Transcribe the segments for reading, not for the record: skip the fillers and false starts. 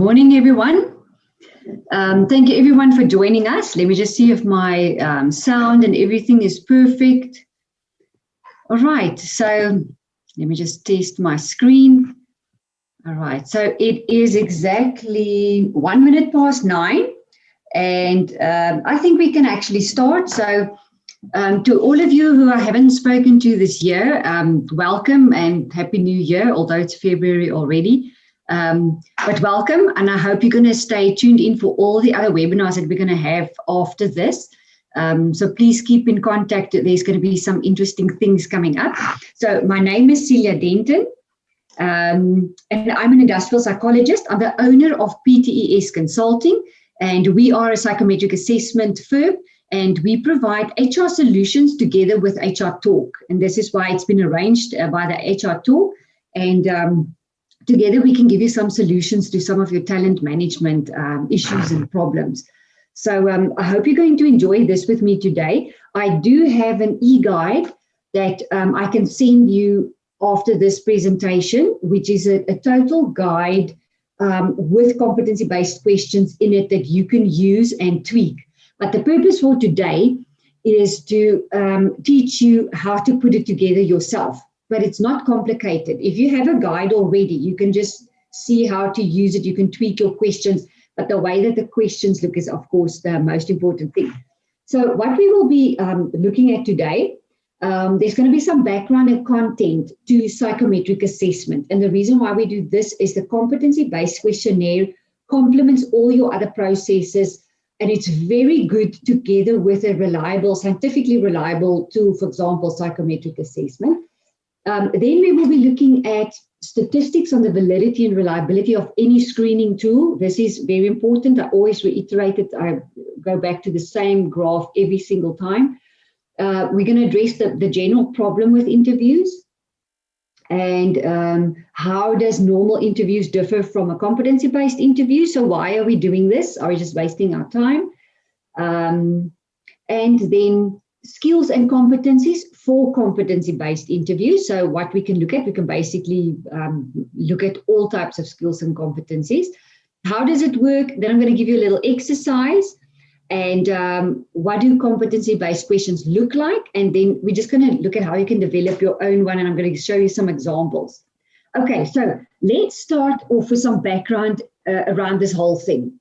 morning, everyone. Thank you, everyone, for joining us. Let me just see if my sound and everything is perfect. All right, so let me just test my screen. All right, so it is exactly 1 minute past 9, and I think we can actually start. So to all of you who I haven't spoken to this year, welcome and Happy New Year, although it's February already. But welcome, and I hope you're going to stay tuned in for all the other webinars that we're going to have after this. So please keep in contact. There's going to be some interesting things coming up. So my name is Celia Denton, and I'm an industrial psychologist. I'm the owner of PTES Consulting, and we are a psychometric assessment firm, and we provide HR solutions together with HR Talk. And this is why it's been arranged by the HR Talk. And together, we can give you some solutions to some of your talent management issues and problems. So I hope you're going to enjoy this with me today. I do have an e-guide that I can send you after this presentation, which is a total guide with competency-based questions in it that you can use and tweak. But the purpose for today is to teach you how to put it together yourself. But it's not complicated. If you have a guide already, you can just see how to use it. You can tweak your questions, but the way that the questions look is, of course, the most important thing. So what we will be looking at today, there's going to be some background and content to psychometric assessment. And the reason why we do this is the competency-based questionnaire complements all your other processes, and it's very good together with a reliable, scientifically reliable tool, for example, psychometric assessment. Then we will be looking at statistics on the validity and reliability of any screening tool. This is very important. I always reiterate it. I go back to the same graph every single time. We're going to address the general problem with interviews and how does normal interviews differ from a competency-based interview. So why are we doing this? Are we just wasting our time? And then skills and competencies for competency-based interviews. So what we can look at, we can basically look at all types of skills and competencies. How does it work? Then I'm going to give you a little exercise. And what do competency-based questions look like? And then we're just going to look at how you can develop your own one. And I'm going to show you some examples. Okay, so let's start off with some background around this whole thing.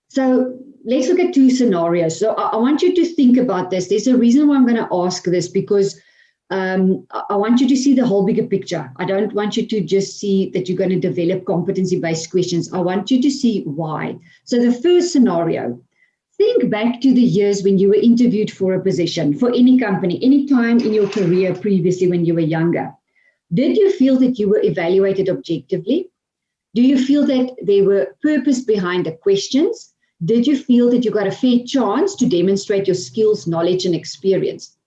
So let's look at two scenarios. So I want you to think about this. There's a reason why I'm going to ask this, because I want you to see the whole bigger picture. I don't want you to just see that you're going to develop competency-based questions. I want you to see why. So the first scenario, think back to the years when you were interviewed for a position, for any company, any time in your career previously when you were younger. Did you feel that you were evaluated objectively? Do you feel that there were purpose behind the questions? Did you feel that you got a fair chance to demonstrate your skills, knowledge, and experience?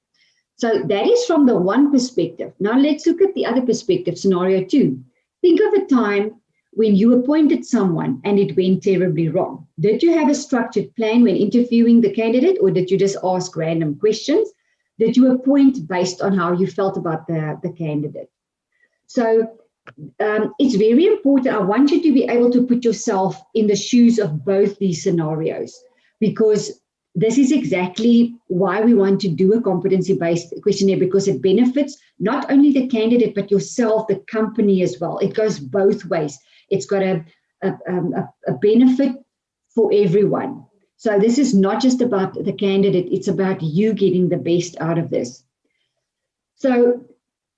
So that is from the one perspective. Now let's look at the other perspective, scenario 2. Think of a time when you appointed someone and it went terribly wrong. Did you have a structured plan when interviewing the candidate, or did you just ask random questions? Did you appoint based on how you felt about the candidate? So it's very important. I want you to be able to put yourself in the shoes of both these scenarios, because this is exactly why we want to do a competency-based questionnaire, because it benefits not only the candidate, but yourself, the company as well. It goes both ways. It's got a benefit for everyone. So this is not just about the candidate. It's about you getting the best out of this. So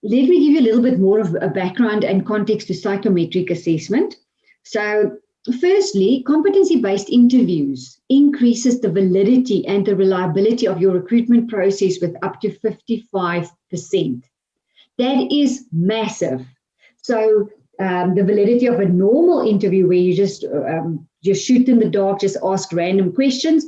let me give you a little bit more of a background and context to psychometric assessment. So firstly, competency-based interviews increases the validity and the reliability of your recruitment process with up to 55%. That is massive. So the validity of a normal interview where you just shoot in the dark, just ask random questions,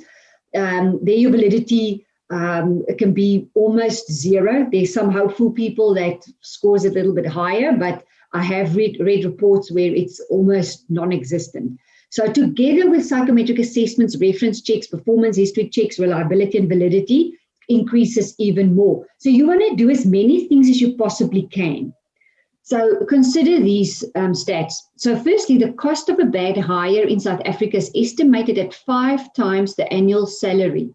there your validity can be almost zero. There's some hopeful people that scores a little bit higher, but I have read reports where it's almost non-existent. So together with psychometric assessments, reference checks, performance history checks, reliability and validity increases even more. So you want to do as many things as you possibly can. So consider these stats. So firstly, the cost of a bad hire in South Africa is estimated at 5 times the annual salary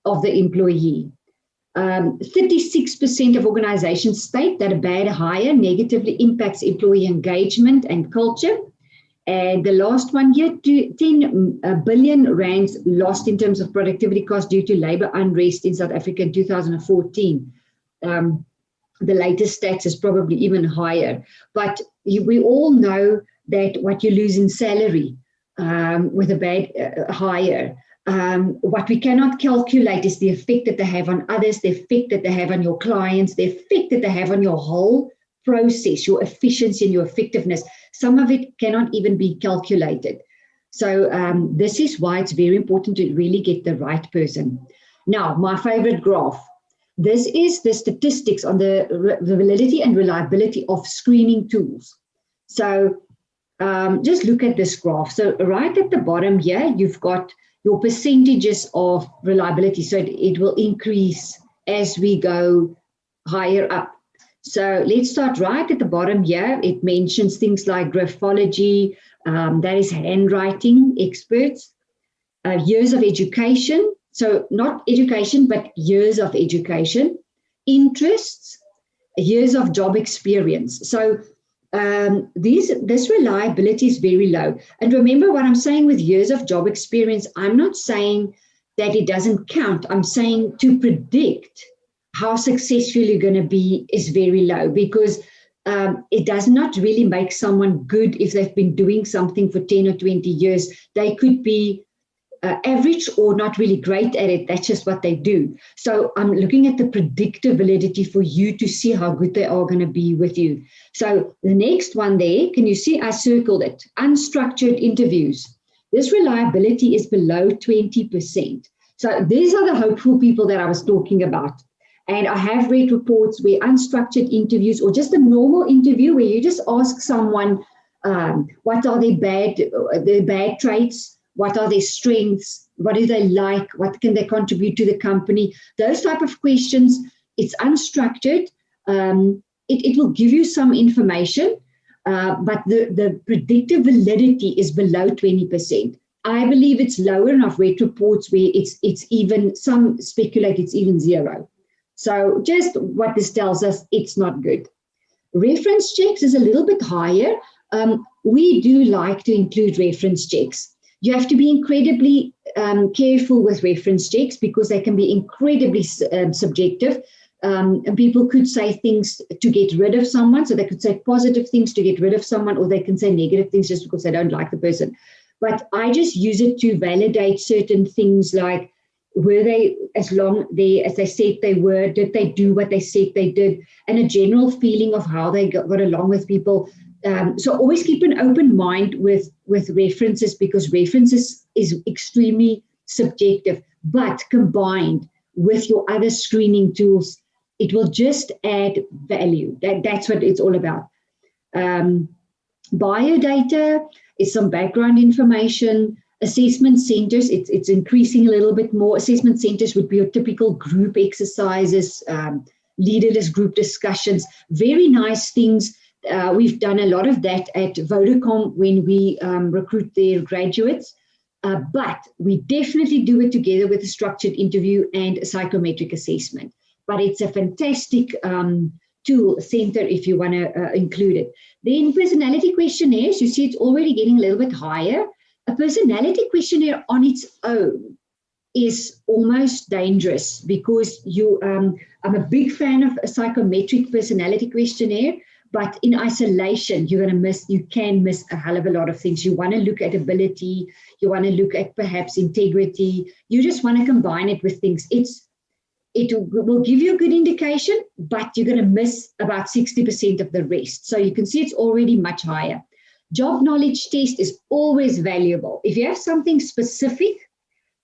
of the employee. 36% of organizations state that a bad hire negatively impacts employee engagement and culture. And the last one here, 10 billion rands lost in terms of productivity costs due to labor unrest in South Africa in 2014. The latest stats is probably even higher. But we all know that what you lose in salary with a bad hire, what we cannot calculate is the effect that they have on others, the effect that they have on your clients, the effect that they have on your whole process, your efficiency and your effectiveness. Some of it cannot even be calculated. So this is why it's very important to really get the right person. Now, my favorite graph. This is the statistics on the validity and reliability of screening tools. So just look at this graph. So right at the bottom here, you've got your percentages of reliability. So it will increase as we go higher up. So let's start right at the bottom here. It mentions things like graphology, that is handwriting experts, years of education. So not education, but years of education, interests, years of job experience. So this reliability is very low. And remember what I'm saying with years of job experience, I'm not saying that it doesn't count. I'm saying to predict how successful you're going to be is very low, because it does not really make someone good if they've been doing something for 10 or 20 years. They could be average or not really great at it. That's just what they do. So I'm looking at the predictive validity for you to see how good they are going to be with you. So the next one there, can you see I circled it? Unstructured interviews. This reliability is below 20%. So these are the hopeful people that I was talking about. And I have read reports where unstructured interviews or just a normal interview where you just ask someone what are their bad traits, what are their strengths, what do they like, what can they contribute to the company, those type of questions. It's unstructured. It will give you some information, but the predictive validity is below 20%. I believe it's lower, and I've read reports where it's even, some speculate it's even 0. So just what this tells us, it's not good. Reference checks is a little bit higher. We do like to include reference checks. You have to be incredibly careful with reference checks because they can be incredibly subjective. And people could say things to get rid of someone. So they could say positive things to get rid of someone, or they can say negative things just because they don't like the person. But I just use it to validate certain things like, were they as long there as they said they were? Did they do what they said they did? And a general feeling of how they got along with people. So always keep an open mind with references, because references is extremely subjective, but combined with your other screening tools, it will just add value. That's what it's all about. Biodata is some background information. Assessment centers, it's increasing a little bit more. Assessment centers would be your typical group exercises, leaderless group discussions, very nice things. We've done a lot of that at Vodacom when we recruit their graduates, but we definitely do it together with a structured interview and a psychometric assessment. But it's a fantastic tool center if you want to include it. Then personality questionnaires, you see it's already getting a little bit higher. A personality questionnaire on its own is almost dangerous because I'm a big fan of a psychometric personality questionnaire, but in isolation, you can miss a hell of a lot of things. You want to look at ability, you want to look at perhaps integrity, you just want to combine it with things. It will give you a good indication, but you're going to miss about 60% of the rest. So you can see it's already much higher. Job knowledge test is always valuable. If you have something specific,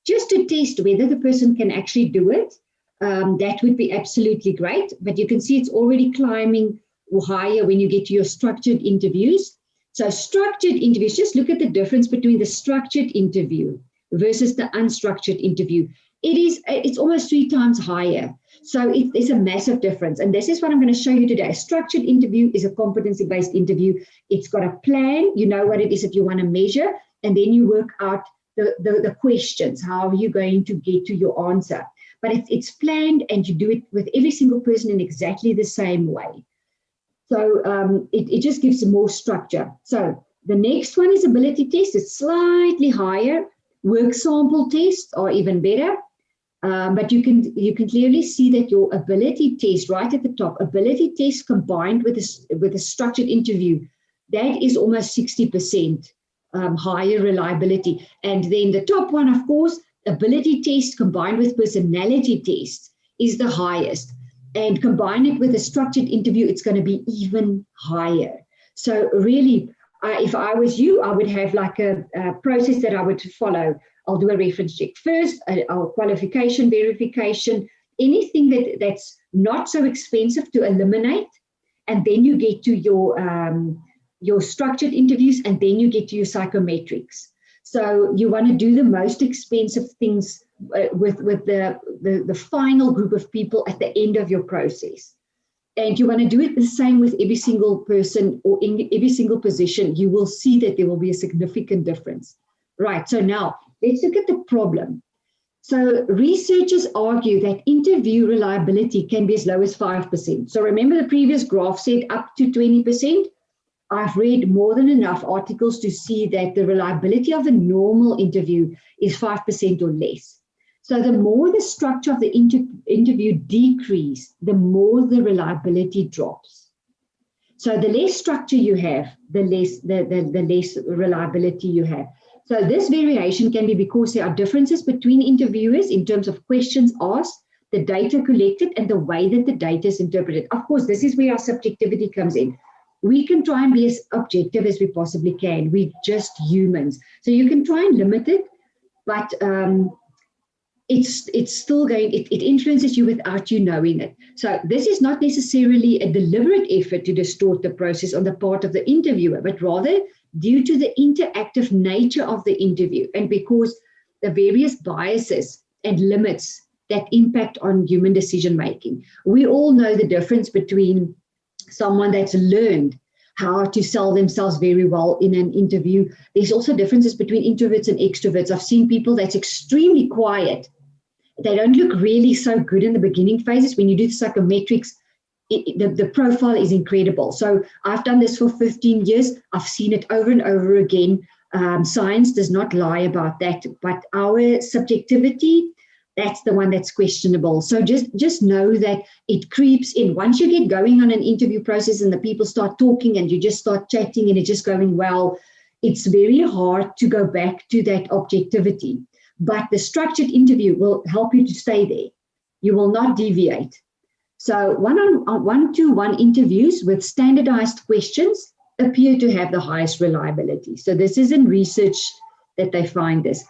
just to test whether the person can actually do it, that would be absolutely great. But you can see it's already climbing higher when you get to your structured interviews. So structured interviews, just look at the difference between the structured interview versus the unstructured interview. It's almost 3 times higher. So there's a massive difference. And this is what I'm going to show you today. A structured interview is a competency-based interview. It's got a plan. You know what it is that you want to measure. And then you work out the questions. How are you going to get to your answer? But it's planned, and you do it with every single person in exactly the same way. So it just gives more structure. So the next one is ability test. It's slightly higher. Work sample tests are even better. But you can clearly see that your ability test right at the top, ability test combined with a structured interview, that is almost 60% higher reliability. And then the top one, of course, ability test combined with personality test is the highest. And combine it with a structured interview, it's going to be even higher. So really, if I was you, I would have like a process that I would follow. I'll do a reference check first, our qualification, verification, anything that's not so expensive to eliminate. And then you get to your structured interviews, and then you get to your psychometrics. So you want to do the most expensive things with the final group of people at the end of your process. And you want to do it the same with every single person or in every single position. You will see that there will be a significant difference. Right, so now let's look at the problem. So researchers argue that interview reliability can be as low as 5%. So remember the previous graph said up to 20%? I've read more than enough articles to see that the reliability of a normal interview is 5% or less. So the more the structure of the interview decreases, the more the reliability drops. So the less structure you have, the less reliability you have. So this variation can be because there are differences between interviewers in terms of questions asked, the data collected, and the way that the data is interpreted. Of course, this is where our subjectivity comes in. We can try and be as objective as we possibly can. We're just humans. So you can try and limit it, but it's still going, it influences you without you knowing it. So this is not necessarily a deliberate effort to distort the process on the part of the interviewer, but rather due to the interactive nature of the interview and because the various biases and limits that impact on human decision making. We all know the difference between someone that's learned how to sell themselves very well in an interview. There's also differences between introverts and extroverts. I've seen people that's extremely quiet. They don't look really so good in the beginning phases. When you do the psychometrics, the profile is incredible. So I've done this for 15 years. I've seen it over and over again. Science does not lie about that, but our subjectivity, that's the one that's questionable. So just know that it creeps in. Once you get going on an interview process and the people start talking and you just start chatting and it's just going well, it's very hard to go back to that objectivity. But the structured interview will help you to stay there. You will not deviate. So one-to-one interviews with standardized questions appear to have the highest reliability. So this is in research that they find this.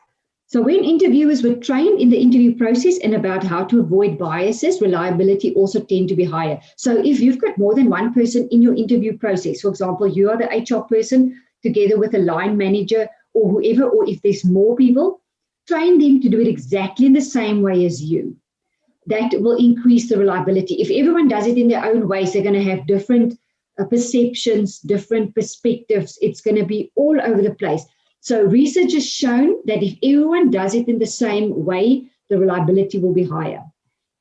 So when interviewers were trained in the interview process and about how to avoid biases, reliability also tend to be higher. So if you've got more than one person in your interview process, for example, you are the HR person together with a line manager or whoever, or if there's more people, train them to do it exactly in the same way as you. That will increase the reliability. If everyone does it in their own ways, they're going to have different perceptions, different perspectives. It's going to be all over the place. So research has shown that if everyone does it in the same way, the reliability will be higher.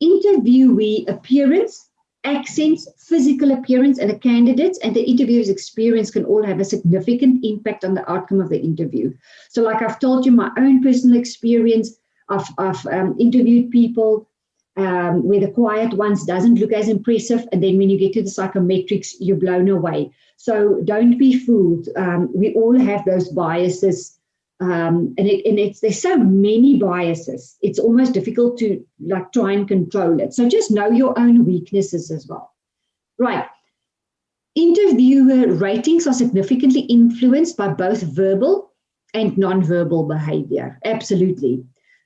Interviewee appearance, accents, physical appearance, and the candidates and the interviewer's experience can all have a significant impact on the outcome of the interview. So like I've told you, my own personal experience, I've interviewed people where the quiet ones doesn't look as impressive, and then when you get to the psychometrics, you're blown away. So don't be fooled. We all have those biases, and there's so many biases. It's almost difficult to like try and control it. So just know your own weaknesses as well. Right. Interviewer ratings are significantly influenced by both verbal and non-verbal behavior. Absolutely.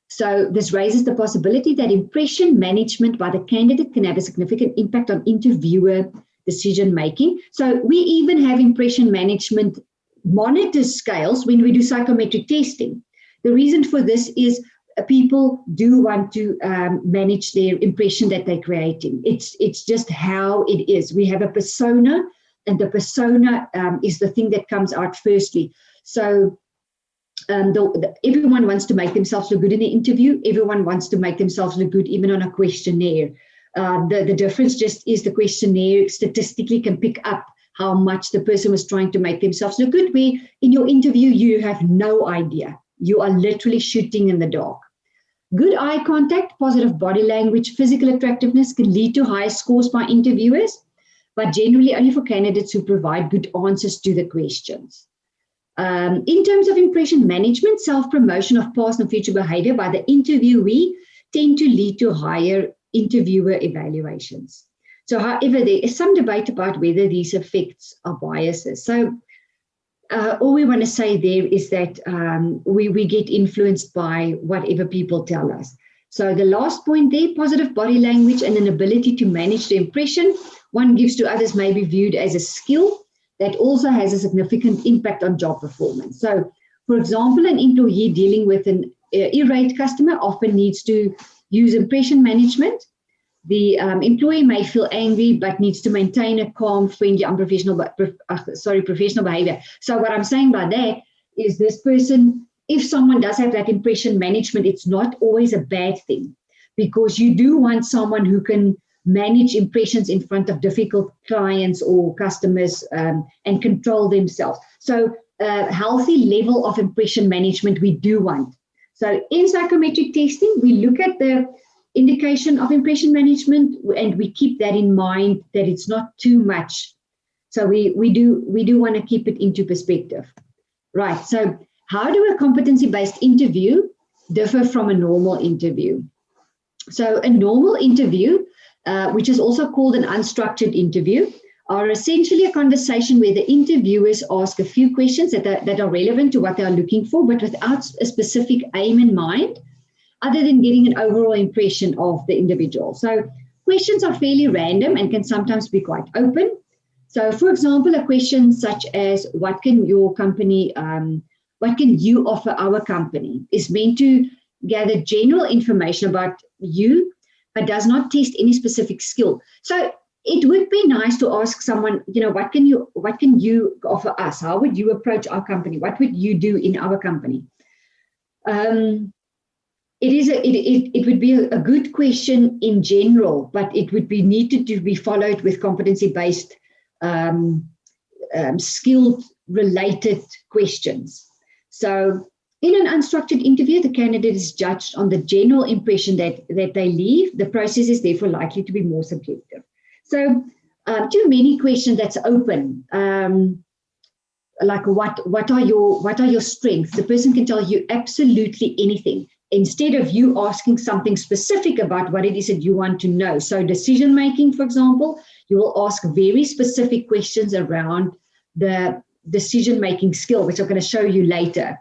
So this raises the possibility that impression management by the candidate can have a significant impact on interviewer decision-making. So we even have impression management monitor scales when we do psychometric testing. The reason for this is people do want to manage their impression that they're creating. It's just how it is. We have a persona, and the persona is the thing that comes out firstly. So everyone wants to make themselves look good in the interview. Everyone wants to make themselves look good even on a questionnaire. The difference just is the questionnaire statistically can pick up how much the person was trying to make themselves look good, where in your interview you have no idea. You are literally shooting in the dark. Good eye contact, positive body language, physical attractiveness can lead to high scores by interviewers, but generally only for candidates who provide good answers to the questions. In terms of impression management, self-promotion of past and future behavior by the interviewee tend to lead to higher interviewer evaluations. So, however, there is some debate about whether these effects are biases. So, all we want to say there is that we get influenced by whatever people tell us. So the last point there, positive body language and an ability to manage the impression one gives to others may be viewed as a skill that also has a significant impact on job performance. So, for example, an employee dealing with an irate customer often needs to use impression management. The employee may feel angry but needs to maintain a calm, friendly, professional behavior. So what I'm saying by that is this person, if someone does have that impression management, it's not always a bad thing, because you do want someone who can manage impressions in front of difficult clients or customers and control themselves. So a healthy level of impression management we do want. So in psychometric testing, we look at the indication of impression management, and we keep that in mind that it's not too much. So we do want to keep it into perspective. Right. So how do a competency-based interview differ from a normal interview? So a normal interview, which is also called an unstructured interview, are essentially a conversation where the interviewers ask a few questions that are relevant to what they are looking for, but without a specific aim in mind, other than getting an overall impression of the individual. So questions are fairly random and can sometimes be quite open. So, for example, a question such as, what can you offer our company, is meant to gather general information about you, but does not test any specific skill. So it would be nice to ask someone, what can you offer us? How would you approach our company? What would you do in our company? It would be a good question in general, but it would be needed to be followed with competency-based skill-related questions. So in an unstructured interview, the candidate is judged on the general impression that they leave. The process is therefore likely to be more subjective. So too many questions that's open, like what are your strengths? The person can tell you absolutely anything, instead of you asking something specific about what it is that you want to know. So decision making, for example, you will ask very specific questions around the decision making skill, which I'm going to show you later.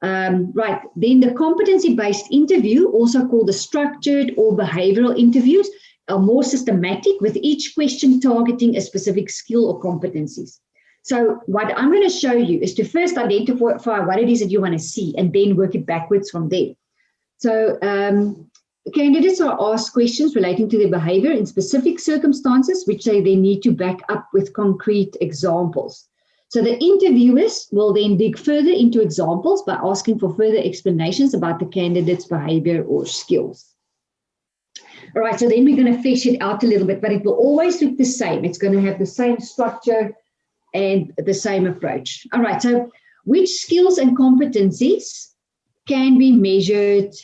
Right, then the competency-based interview, also called the structured or behavioral interviews, are more systematic, with each question targeting a specific skill or competencies. So what I'm going to show you is to first identify what it is that you want to see, and then work it backwards from there. So candidates are asked questions relating to their behavior in specific circumstances, which they need to back up with concrete examples. So the interviewers will then dig further into examples by asking for further explanations about the candidate's behavior or skills. All right, so then we're going to flesh it out a little bit, but it will always look the same. It's going to have the same structure and the same approach. All right, so which skills and competencies can be measured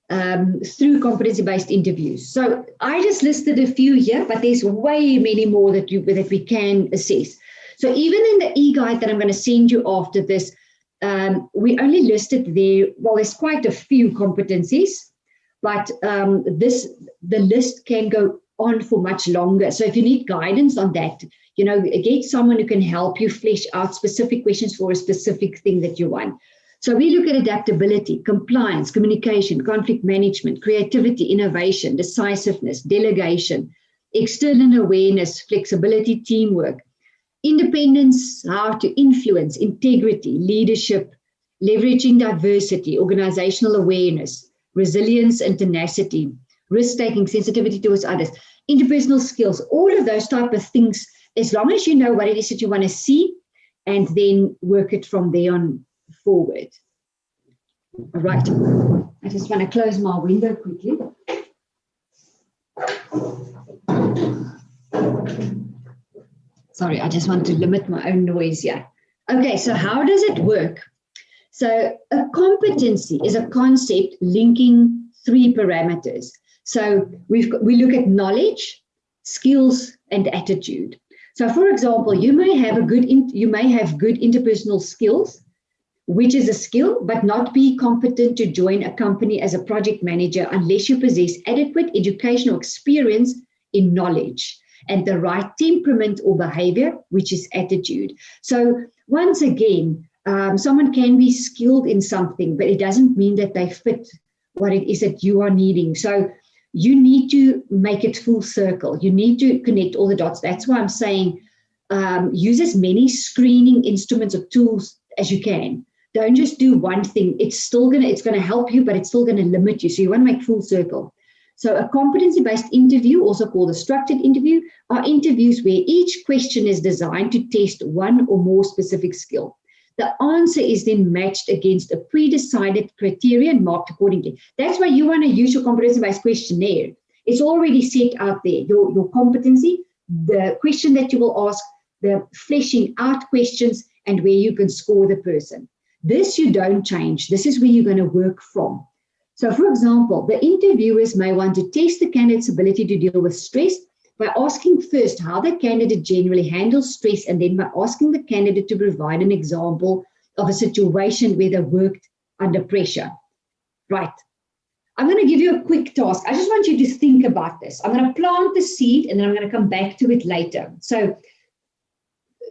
through competency-based interviews? So I just listed a few here, but there's way many more that we can assess. So even in the e-guide that I'm going to send you after this, we only listed there, well, there's quite a few competencies, but the list can go on for much longer. So if you need guidance on that, get someone who can help you flesh out specific questions for a specific thing that you want. So we look at adaptability, compliance, communication, conflict management, creativity, innovation, decisiveness, delegation, external awareness, flexibility, teamwork, independence, how to influence, integrity, leadership, leveraging diversity, organizational awareness, resilience and tenacity, risk-taking, sensitivity towards others, interpersonal skills, all of those type of things, as long as you know what it is that you want to see, and then work it from there on forward. All right. I just want to close my window quickly. Sorry, I just want to limit my own noise here. Okay, so how does it work? So a competency is a concept linking 3 parameters. So we look at knowledge, skills, and attitude. So, for example, you may have good interpersonal skills, which is a skill, but not be competent to join a company as a project manager unless you possess adequate educational experience in knowledge and the right temperament or behavior, which is attitude. So once again, someone can be skilled in something, but it doesn't mean that they fit what it is that you are needing. So you need to make it full circle. You need to connect all the dots. That's why I'm saying use as many screening instruments or tools as you can. Don't just do one thing. It's going to help you, but it's still going to limit you. So you want to make full circle. So a competency-based interview, also called a structured interview, are interviews where each question is designed to test one or more specific skill. The answer is then matched against a pre-decided criteria and marked accordingly. That's why you want to use your competency-based questionnaire. It's already set out there, your competency, the question that you will ask, the fleshing out questions, and where you can score the person. This you don't change. This is where you're going to work from. So, for example, the interviewers may want to test the candidate's ability to deal with stress by asking first how the candidate generally handles stress, and then by asking the candidate to provide an example of a situation where they worked under pressure. Right. I'm going to give you a quick task. I just want you to think about this. I'm going to plant the seed, and then I'm going to come back to it later. So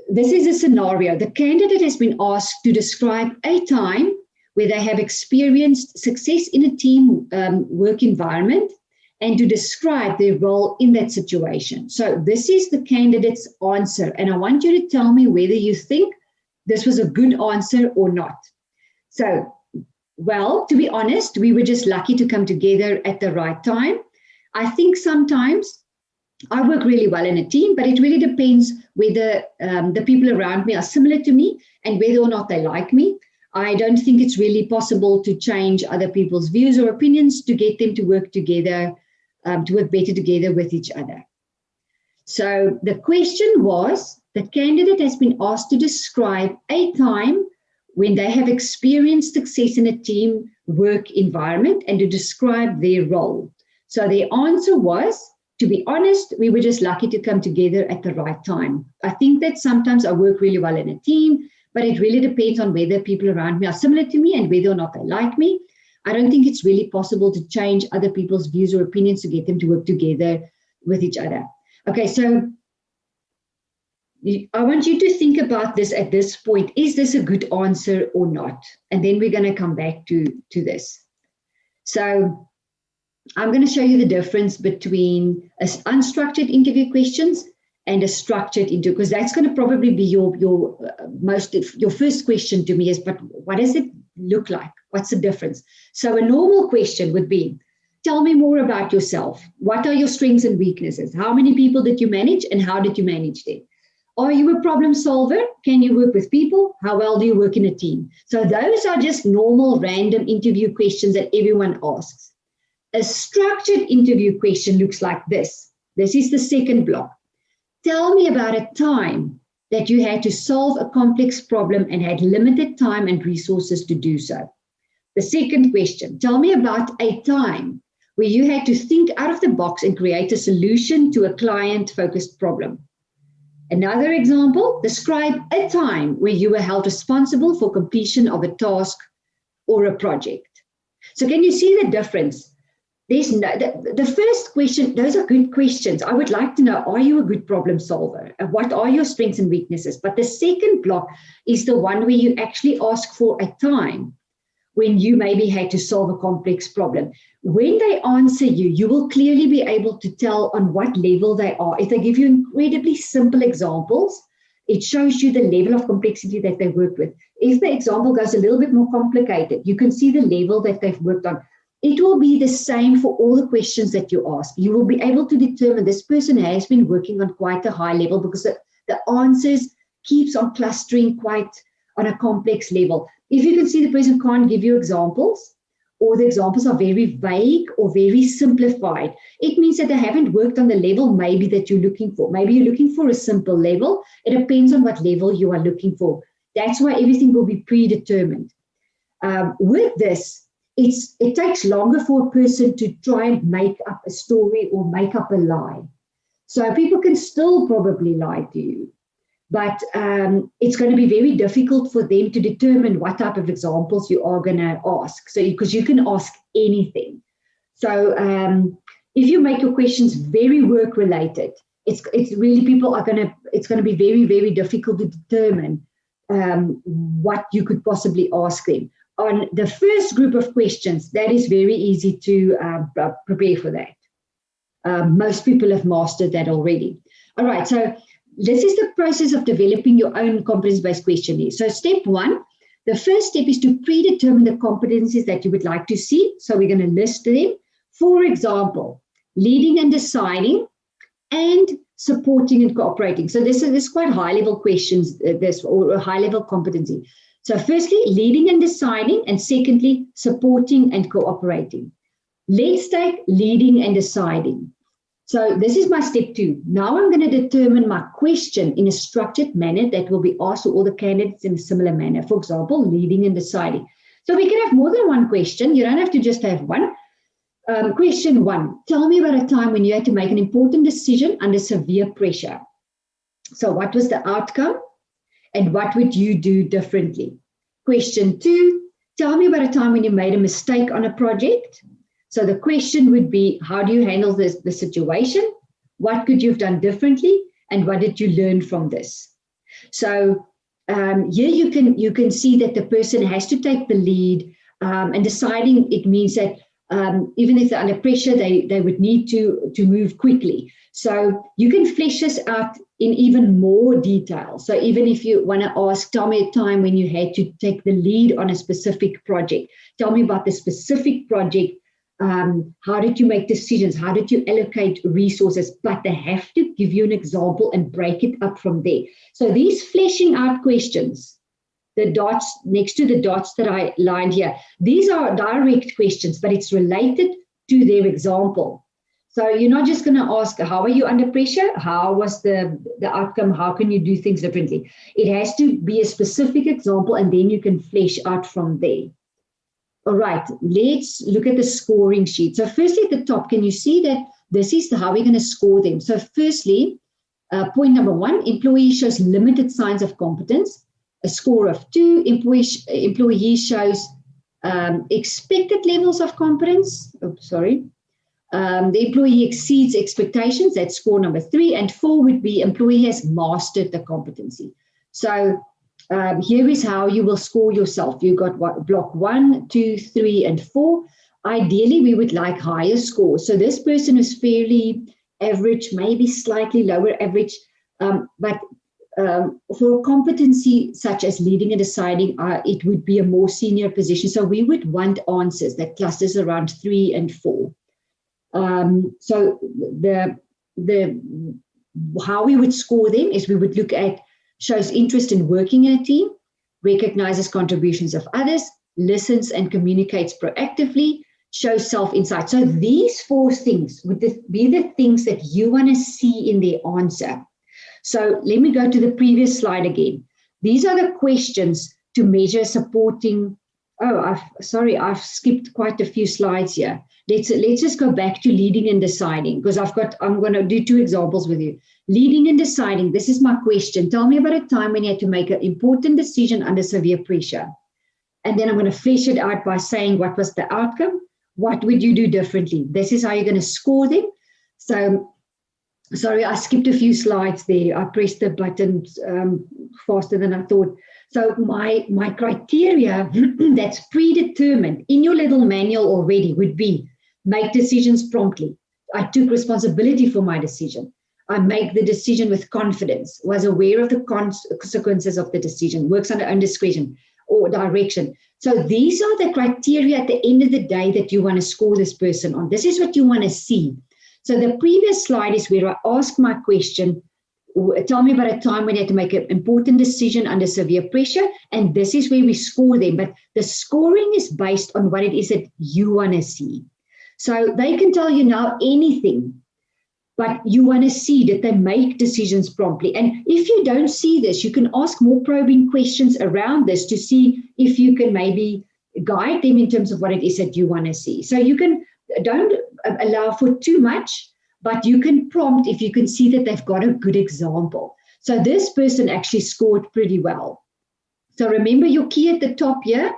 this is a scenario. The candidate has been asked to describe a time where they have experienced success in a team work environment and to describe their role in that situation. So this is the candidate's answer. And I want you to tell me whether you think this was a good answer or not. So, well, to be honest, we were just lucky to come together at the right time. I think sometimes I work really well in a team, but it really depends whether the people around me are similar to me and whether or not they like me. I don't think it's really possible to change other people's views or opinions to get them to work together, to work better together with each other. So the question was, the candidate has been asked to describe a time when they have experienced success in a team work environment and to describe their role. So their answer was, to be honest, we were just lucky to come together at the right time. I think that sometimes I work really well in a team, but it really depends on whether people around me are similar to me and whether or not they like me. I don't think it's really possible to change other people's views or opinions to get them to work together with each other. Okay, so I want you to think about this at this point. Is this a good answer or not? And then we're going to come back to this. So I'm going to show you the difference between unstructured interview questions and a structured interview, because that's going to probably be your first question to me is, but what does it look like? What's the difference? So a normal question would be, tell me more about yourself. What are your strengths and weaknesses? How many people did you manage and how did you manage them? Are you a problem solver? Can you work with people? How well do you work in a team? So those are just normal random interview questions that everyone asks. A structured interview question looks like this. This is the second block. Tell me about a time that you had to solve a complex problem and had limited time and resources to do so. The second question, tell me about a time where you had to think out of the box and create a solution to a client-focused problem. Another example, describe a time where you were held responsible for completion of a task or a project. So can you see the difference? There's the first question, those are good questions. I would like to know, are you a good problem solver? What are your strengths and weaknesses? But the second block is the one where you actually ask for a time when you maybe had to solve a complex problem. When they answer you, you will clearly be able to tell on what level they are. If they give you incredibly simple examples, it shows you the level of complexity that they work with. If the example goes a little bit more complicated, you can see the level that they've worked on. it will be the same for all the questions that you ask. You will be able to determine this person has been working on quite a high level because the answers keeps on clustering quite on a complex level. If you can see the person can't give you examples, or the examples are very vague or very simplified, it means that they haven't worked on the level maybe that you're looking for. Maybe you're looking for a simple level. It depends on what level you are looking for. That's why everything will be predetermined. With this, it takes longer for a person to try and make up a story or make up a lie. So people can still probably lie to you, but it's going to be very difficult for them to determine what type of examples you are going to ask. So because you can ask anything. So if you make your questions very work related, it's really it's going to be very, very difficult to determine what you could possibly ask them. On the first group of questions, that is very easy to prepare for that. Most people have mastered that already. All right, so this is the process of developing your own competency-based questionnaire. So step one, the first step is to predetermine the competencies that you would like to see. So we're going to list them. For example, leading and deciding and supporting and cooperating. So this is quite high-level questions, or a high-level competency. So firstly, leading and deciding, and secondly, supporting and cooperating. Let's take leading and deciding. So this is my step two. Now I'm going to determine my question in a structured manner that will be asked to all the candidates in a similar manner. For example, leading and deciding. So we can have more than one question. You don't have to just have one. Question one, tell me about a time when you had to make an important decision under severe pressure. So what was the outcome and what would you do differently? Question two, tell me about a time when you made a mistake on a project. So the question would be, how do you handle the situation? What could you have done differently? And what did you learn from this? So here you can see that the person has to take the lead, and deciding, it means that even if they're under pressure, they would need to move quickly. So you can flesh this out in even more detail. So even if you want to ask, tell me a time when you had to take the lead on a specific project. Tell me about the specific project. How did you make decisions? How did you allocate resources? But they have to give you an example and break it up from there. So these fleshing out questions, the dots next to the dots that I lined here, these are direct questions, but it's related to their example. So you're not just going to ask, how are you under pressure? How was the outcome? How can you do things differently? It has to be a specific example, and then you can flesh out from there. All right, let's look at the scoring sheet. So firstly, at the top, can you see that this is how we're going to score them? So firstly, point number one, employee shows limited signs of competence. A score of 2. Employee shows expected levels of competence. The employee exceeds expectations. That's score number 3. And 4 would be employee has mastered the competency. So here is how you will score yourself. You got block 1, 2, 3, and 4. Ideally, we would like higher scores. So this person is fairly average, maybe slightly lower average, but for a competency such as leading and deciding, it would be a more senior position. So we would want answers that clusters around 3 and 4. So how we would score them is we would look at shows interest in working in a team, recognizes contributions of others, listens and communicates proactively, shows self-insight. So these 4 things would be the things that you want to see in their answer. So let me go to the previous slide again. These are the questions to measure supporting. Oh, I've skipped quite a few slides here. Let's just go back to leading and deciding, because I'm going to do 2 examples with you. Leading and deciding, this is my question. Tell me about a time when you had to make an important decision under severe pressure. And then I'm going to flesh it out by saying, what was the outcome? What would you do differently? This is how you're going to score them. So, sorry, I skipped a few slides there. I pressed the button faster than I thought. So my criteria that's predetermined in your little manual already would be make decisions promptly. I took responsibility for my decision. I make the decision with confidence, was aware of the consequences of the decision, works under own discretion. or direction. So these are the criteria at the end of the day that you want to score this person on. This is what you want to see. So the previous slide is where I ask my question, tell me about a time when you had to make an important decision under severe pressure, and this is where we score them. But the scoring is based on what it is that you want to see. So they can tell you now anything, but you want to see that they make decisions promptly. And if you don't see this, you can ask more probing questions around this to see if you can maybe guide them in terms of what it is that you want to see. So you don't allow for too much, but you can prompt if you can see that they've got a good example. So this person actually scored pretty well. So remember your key at the top here,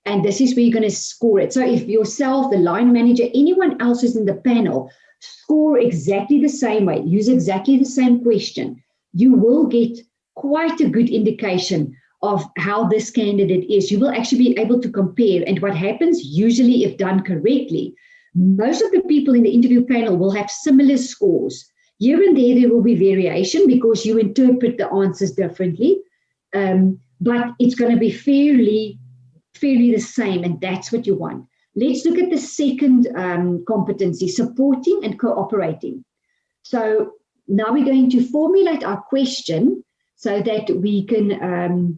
and this is where you're going to score it. So if yourself, the line manager, anyone else who's in the panel, score exactly the same way, use exactly the same question, you will get quite a good indication of how this candidate is. You will actually be able to compare. And what happens usually, if done correctly, most of the people in the interview panel will have similar scores. Here and there will be variation because you interpret the answers differently, but it's going to be fairly the same, and that's what you want. Let's look at the second competency, supporting and cooperating. So now we're going to formulate our question so that we can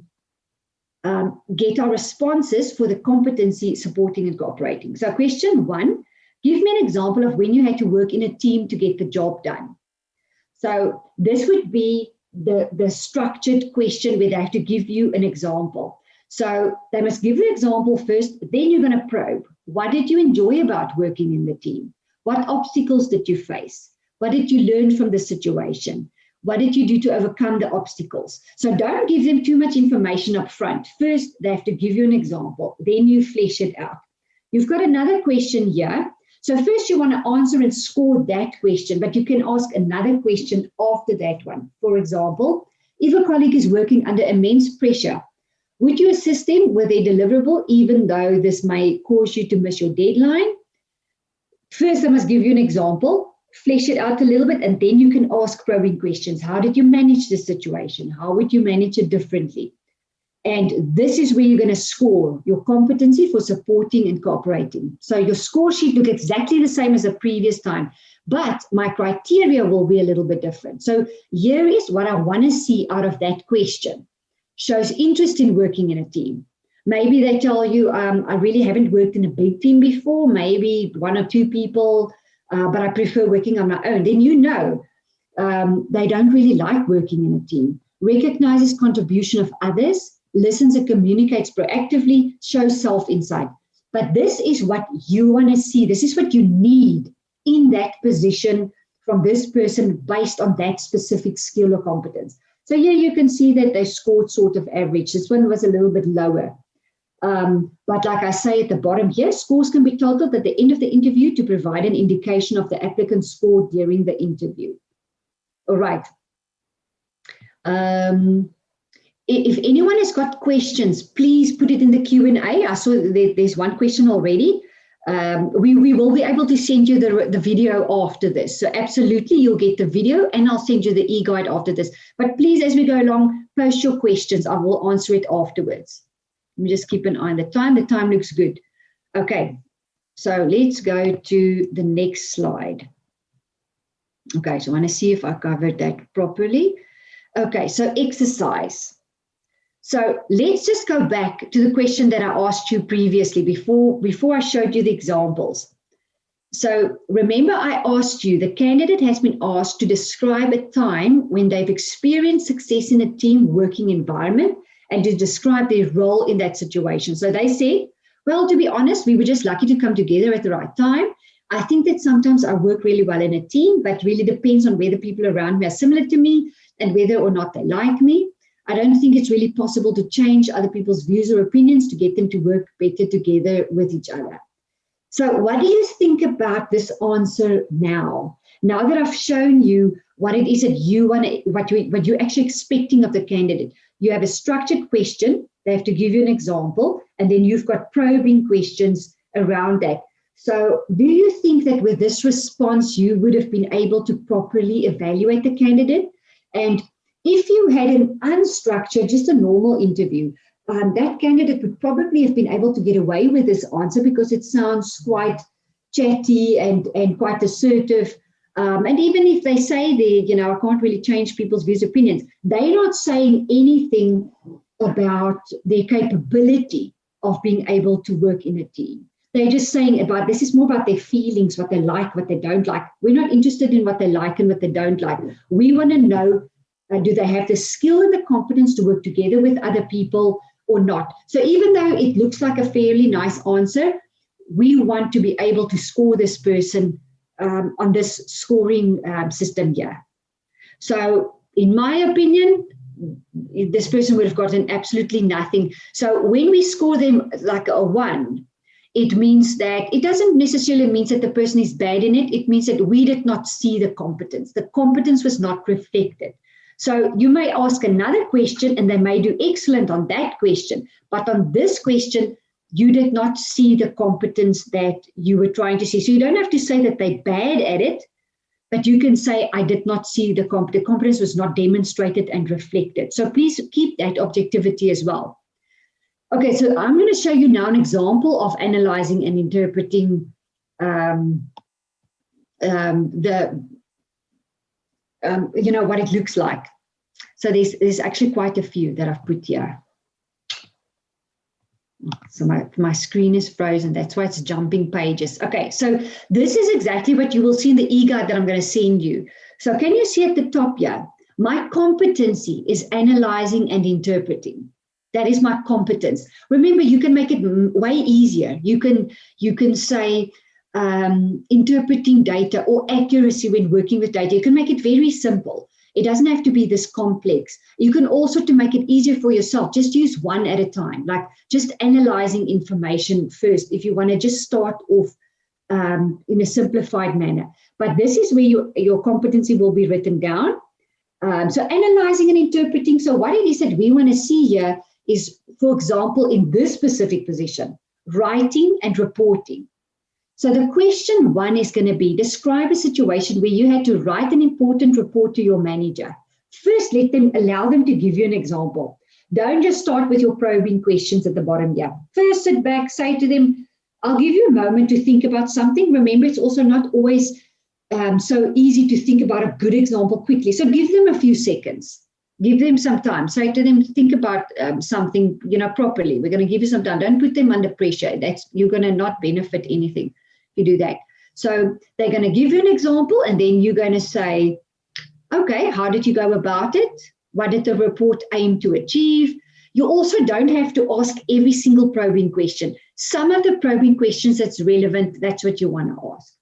get our responses for the competency, supporting and cooperating. So question 1, give me an example of when you had to work in a team to get the job done. So this would be the structured question where they have to give you an example. So they must give the example first, then you're going to probe. What did you enjoy about working in the team? What obstacles did you face? What did you learn from the situation? What did you do to overcome the obstacles? So don't give them too much information up front. First, they have to give you an example. Then you flesh it out. You've got another question here. So first you want to answer and score that question, but you can ask another question after that one. For example, if a colleague is working under immense pressure, would you assist them with their deliverable, even though this may cause you to miss your deadline? First, I must give you an example, flesh it out a little bit, and then you can ask probing questions. How did you manage the situation? How would you manage it differently? And this is where you're going to score your competency for supporting and cooperating. So your score sheet looks exactly the same as the previous time, but my criteria will be a little bit different. So here is what I want to see out of that question. Shows interest in working in a team. Maybe they tell you, I really haven't worked in a big team before, maybe 1 or 2 people, but I prefer working on my own. Then you know they don't really like working in a team. Recognizes contribution of others, listens and communicates proactively, shows self-insight. But this is what you want to see. This is what you need in that position from this person based on that specific skill or competence. So here you can see that they scored sort of average. This one was a little bit lower. But like I say at the bottom here, scores can be totaled at the end of the interview to provide an indication of the applicant's score during the interview. All right. If anyone has got questions, please put it in the Q&A. I saw there's one question already. We will be able to send you the video after this. So absolutely, you'll get the video and I'll send you the e-guide after this. But please, as we go along, post your questions. I will answer it afterwards. Let me just keep an eye on the time. The time looks good. Okay, so let's go to the next slide. Okay, so I want to see if I covered that properly. Okay, so exercise. So let's just go back to the question that I asked you previously before I showed you the examples. So remember I asked you, the candidate has been asked to describe a time when they've experienced success in a team working environment and to describe their role in that situation. So they said, well, to be honest, we were just lucky to come together at the right time. I think that sometimes I work really well in a team, but really depends on whether people around me are similar to me and whether or not they like me. I don't think it's really possible to change other people's views or opinions to get them to work better together with each other. So what do you think about this answer now? Now that I've shown you what it is that you want to, what you're actually expecting of the candidate. You have a structured question, they have to give you an example, and then you've got probing questions around that. So do you think that with this response, you would have been able to properly evaluate the candidate? And if you had an unstructured, just a normal interview, that candidate would probably have been able to get away with this answer because it sounds quite chatty and quite assertive. And even if they say I can't really change people's views, opinions, they're not saying anything about their capability of being able to work in a team. They're just saying this is more about their feelings, what they like, what they don't like. We're not interested in what they like and what they don't like. We want to know, do they have the skill and the competence to work together with other people or not? So even though it looks like a fairly nice answer, we want to be able to score this person on this scoring system here. So in my opinion, this person would have gotten absolutely nothing. So when we score them like a 1, it means that it doesn't necessarily mean that the person is bad in it. It means that we did not see the competence. The competence was not reflected. So you may ask another question and they may do excellent on that question, but on this question, you did not see the competence that you were trying to see. So you don't have to say that they're bad at it, but you can say, I did not see the competence was not demonstrated and reflected. So please keep that objectivity as well. Okay, so I'm going to show you now an example of analyzing and interpreting what it looks like. So there's actually quite a few that I've put here. So my screen is frozen. That's why it's jumping pages. Okay, so this is exactly what you will see in the e-guide that I'm going to send you. So can you see at the top here? My competency is analyzing and interpreting. That is my competence. Remember, you can make it way easier. You can say interpreting data or accuracy when working with data. You can make it very simple. It doesn't have to be this complex. You can also, to make it easier for yourself, just use one at a time, like just analyzing information first if you want to just start off in a simplified manner. But this is where your competency will be written down. So analyzing and interpreting. So what it is that we want to see here is, for example, in this specific position, writing and reporting. So the question 1 is going to be, describe a situation where you had to write an important report to your manager. First, allow them to give you an example. Don't just start with your probing questions at the bottom here. First, sit back, say to them, I'll give you a moment to think about something. Remember, it's also not always so easy to think about a good example quickly. So give them a few seconds. Give them some time. Say to them, think about something, properly. We're going to give you some time. Don't put them under pressure. You're going to not benefit anything if you do that. So they're going to give you an example, and then you're going to say, okay, how did you go about it? What did the report aim to achieve? You also don't have to ask every single probing question. Some of the probing questions that's relevant, that's what you want to ask.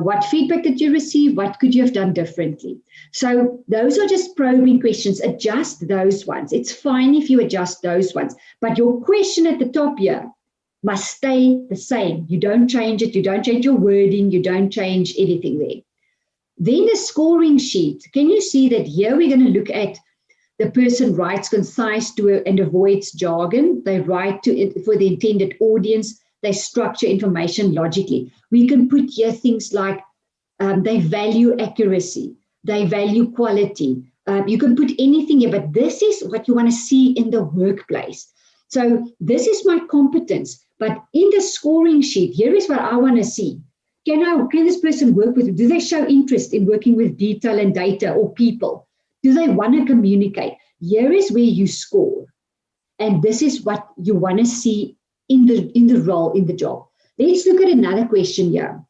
What feedback did you receive? What could you have done differently? So those are just probing questions. Adjust those ones. It's fine if you adjust those ones. But your question at the top here must stay the same. You don't change it. You don't change your wording. You don't change anything there. Then the scoring sheet. Can you see that here we're going to look at the person writes concise and avoids jargon. They write for the intended audience. They structure information logically. We can put here things like they value accuracy. They value quality. You can put anything here, but this is what you want to see in the workplace. So this is my competence. But in the scoring sheet, here is what I want to see. Can this person work with? Do they show interest in working with detail and data or people? Do they want to communicate? Here is where you score. And this is what you want to see in the role, in the job. Let's look at another question here.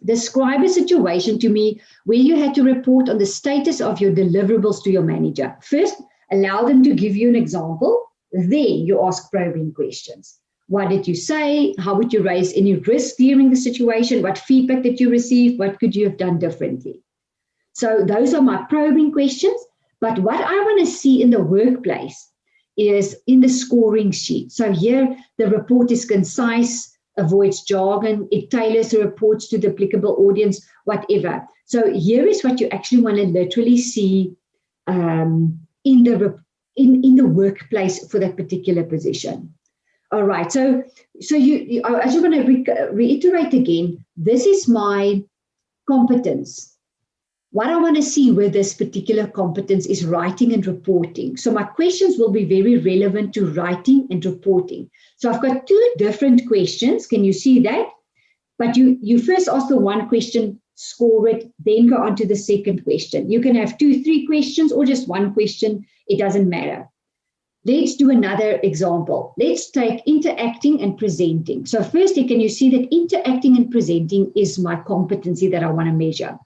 Describe a situation to me where you had to report on the status of your deliverables to your manager. First, allow them to give you an example. Then you ask probing questions. What did you say? How would you raise any risk during the situation? What feedback did you receive? What could you have done differently? So those are my probing questions. But what I want to see in the workplace is in the scoring sheet. So here the report is concise, avoids jargon, it tailors the reports to the applicable audience, whatever. So here is what you actually want to literally see in the workplace for that particular position. All right, so I just want to reiterate again, this is my competence. what I want to see with this particular competence is writing and reporting. So my questions will be very relevant to writing and reporting. So I've got two different questions. Can you see that? But you first ask the one question, score it, then go on to the second question. You can have 2, 3 questions or just one question. It doesn't matter. Let's do another example. Let's take interacting and presenting. So firstly, can you see that interacting and presenting is my competency that I want to measure?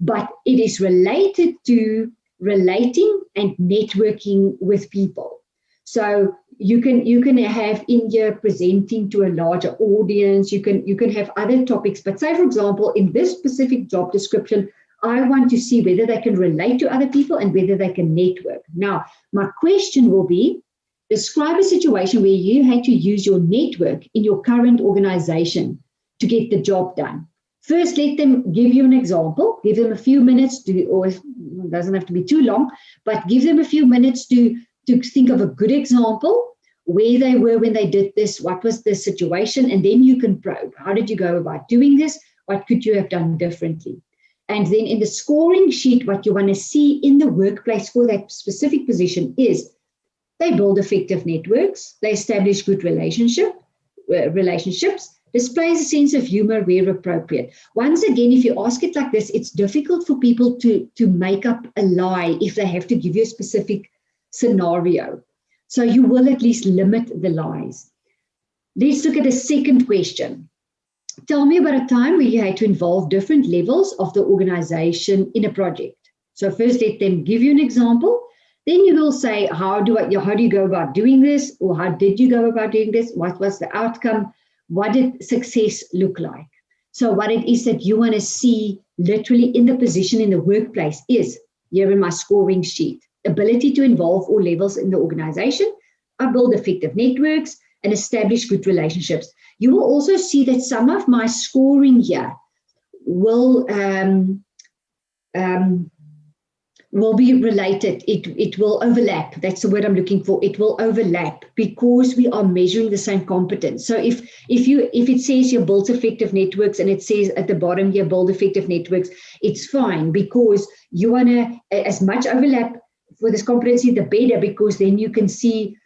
But it is related to relating and networking with people. So you can have in here presenting to a larger audience. You can have other topics. But say, for example, in this specific job description, I want to see whether they can relate to other people and whether they can network. Now, my question will be, describe a situation where you had to use your network in your current organization to get the job done. First, let them give you an example, give them a few minutes to, or it doesn't have to be too long, but give them a few minutes to think of a good example, where they were when they did this, what was the situation, and then you can probe. How did you go about doing this? What could you have done differently? And then in the scoring sheet, what you want to see in the workplace for that specific position is they build effective networks, they establish good relationships, displays a sense of humor where appropriate. Once again, if you ask it like this, it's difficult for people to make up a lie if they have to give you a specific scenario. So you will at least limit the lies. Let's look at the second question. Tell me about a time where you had to involve different levels of the organization in a project. So first, let them give you an example. Then you will say, how do you go about doing this? Or how did you go about doing this? What was the outcome? What did success look like? So what it is that you want to see literally in the position in the workplace is, here in my scoring sheet, ability to involve all levels in the organization, build effective networks, and establish good relationships. You will also see that some of my scoring here will be related. It will overlap. That's the word I'm looking for. It will overlap because we are measuring the same competence. So if it says you build effective networks and it says at the bottom here build effective networks, it's fine because you want to as much overlap for this competency the better, because then you can see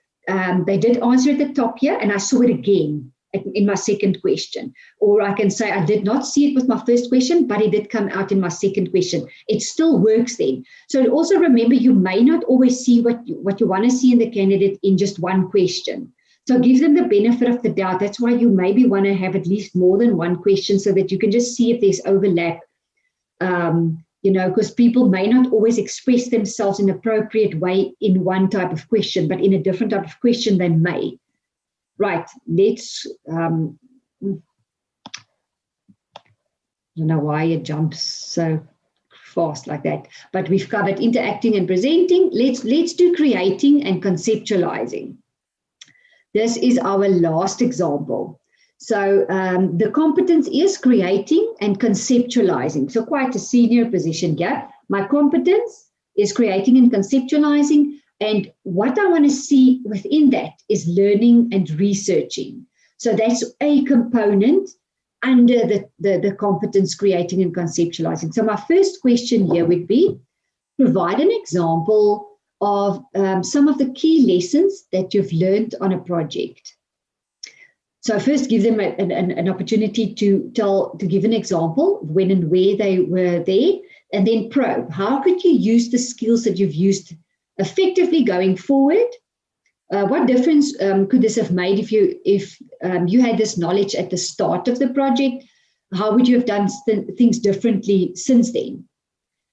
they did answer at the top here and I saw it again in my second question. Or I can say I did not see it with my first question, but it did come out in my second question. It still works then. So also remember, you may not always see what you want to see in the candidate in just one question. So give them the benefit of the doubt. That's why you maybe want to have at least more than one question so that you can just see if there's overlap. Because people may not always express themselves in an appropriate way in one type of question, but in a different type of question they may. Right, let's, I don't know why it jumps so fast like that, but we've covered interacting and presenting. Let's do creating and conceptualizing. This is our last example. So the competence is creating and conceptualizing. So quite a senior position here. My competence is creating and conceptualizing. And what I want to see within that is learning and researching. So that's a component under the competence creating and conceptualizing. So my first question here would be, provide an example of some of the key lessons that you've learned on a project. So first give them an opportunity to give an example when and where they were there, and then probe. How could you use the skills that you've used effectively going forward? What difference could this have made if you had this knowledge at the start of the project? How would you have done things differently since then?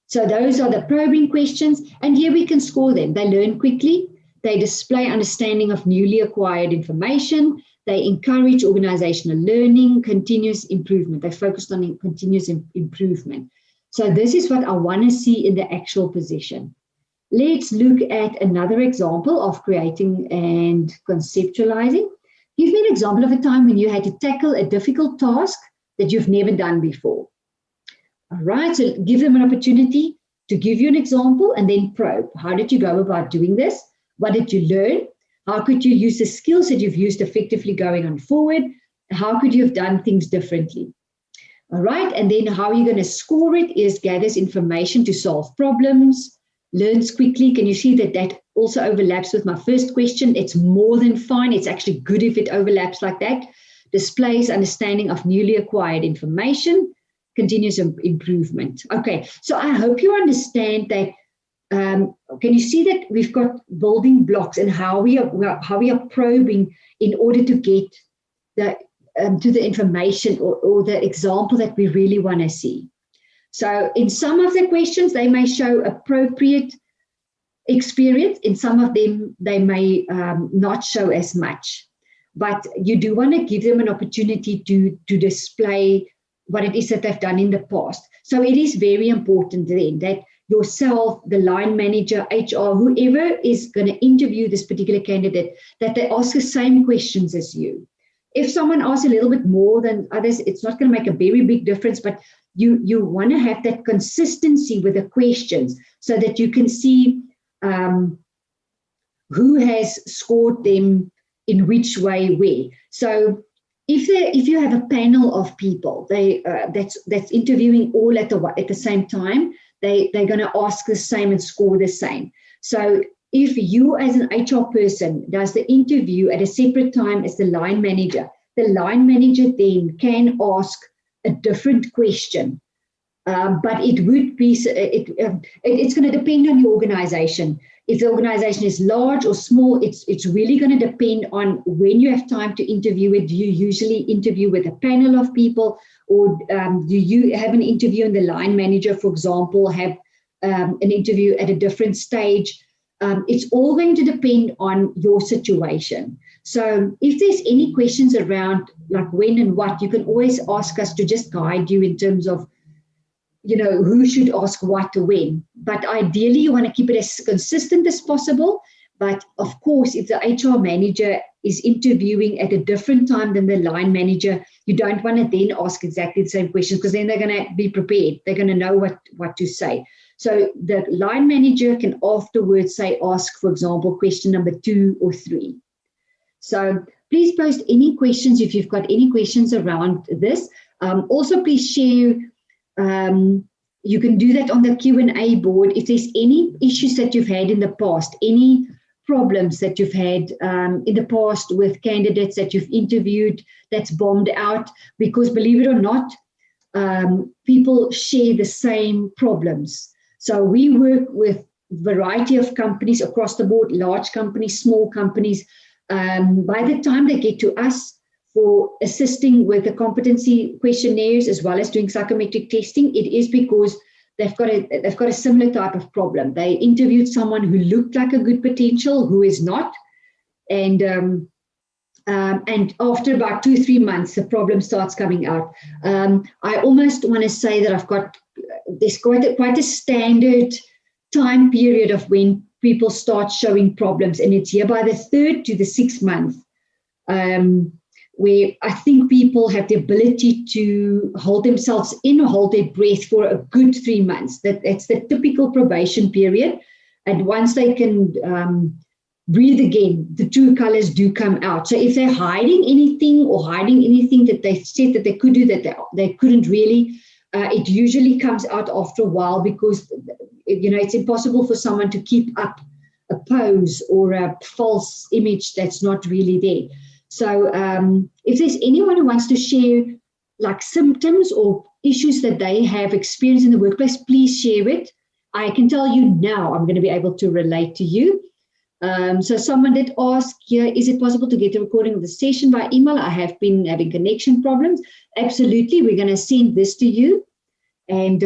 So those are the probing questions, and here we can score them. They learn quickly, they display understanding of newly acquired information, they encourage organizational learning, continuous improvement. They focused on continuous improvement. So this is what I want to see in the actual position. Let's look at another example of creating and conceptualizing. Give me an example of a time when you had to tackle a difficult task that you've never done before. All right, so give them an opportunity to give you an example and then probe. How did you go about doing this? What did you learn? How could you use the skills that you've used effectively going on forward? How could you have done things differently? All right, and then how you're going to score it is gathers information to solve problems, learns quickly. Can you see that that also overlaps with my first question? It's more than fine. It's actually good if it overlaps like that. Displays understanding of newly acquired information, continuous improvement. Okay, so I hope you understand that. Can you see that we've got building blocks and how we are probing in order to get to the information or the example that we really want to see. So in some of the questions, they may show appropriate experience. In some of them, they may not show as much. But you do want to give them an opportunity to display what it is that they've done in the past. So it is very important then that yourself, the line manager, HR, whoever is going to interview this particular candidate, that they ask the same questions as you. If someone asks a little bit more than others, it's not going to make a very big difference, but you want to have that consistency with the questions so that you can see who has scored them in which way where. So if you have a panel of people that's interviewing all at the same time, they're going to ask the same and score the same. So if you as an HR person does the interview at a separate time as the line manager then can ask a different question. But it would be, it's going to depend on your organization. If the organization is large or small, it's really going to depend on when you have time to interview it. Do you usually interview with a panel of people, or do you have an interview and the line manager, for example, have an interview at a different stage? It's all going to depend on your situation. So if there's any questions around like when and what, you can always ask us to just guide you in terms of, who should ask what when. But ideally, you want to keep it as consistent as possible. But of course, if the HR manager is interviewing at a different time than the line manager, you don't want to then ask exactly the same questions, because then they're going to be prepared. They're going to know what to say. So the line manager can afterwards ask, for example, question number 2 or 3. So please post any questions if you've got any questions around this. Also, please share. You can do that on the Q&A board. If there's any issues that you've had in the past, any problems that you've had in the past with candidates that you've interviewed that's bombed out, because believe it or not, people share the same problems. So we work with a variety of companies across the board, large companies, small companies. By the time they get to us for assisting with the competency questionnaires as well as doing psychometric testing, it is because they've got a similar type of problem. They interviewed someone who looked like a good potential, who is not, and after about 2-3 months, the problem starts coming out. I almost want to say that there's quite a standard time period of when people start showing problems, and it's here by the 3rd to the 6th month, where I think people have the ability to hold themselves in or hold their breath for a good 3 months. That's the typical probation period. And once they can breathe again, the true colors do come out. So if they're hiding anything that they said that they could do that they couldn't really, it usually comes out after a while, because it's impossible for someone to keep up a pose or a false image that's not really there. So if there's anyone who wants to share like symptoms or issues that they have experienced in the workplace, please share it. I can tell you now I'm going to be able to relate to you. So someone did ask here, is it possible to get a recording of the session by email? I have been having connection problems. Absolutely. We're going to send this to you, and